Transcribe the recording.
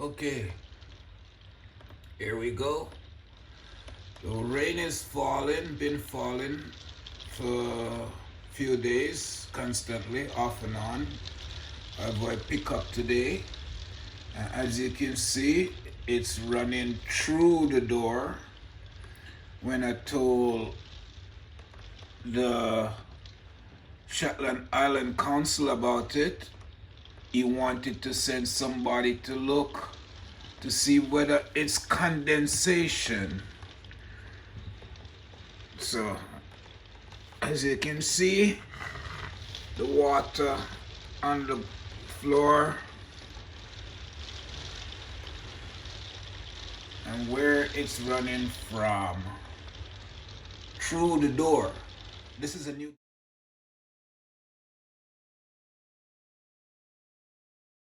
Okay, here we go. The rain is falling, been falling for a few days, constantly, off and on. I pick up today. As you can see, it's running through the door. When I told the Shetland Islands Council about it, he wanted to send somebody to look to see whether it's condensation. So, as you can see, the water on the floor and where it's running from through the door. This is a new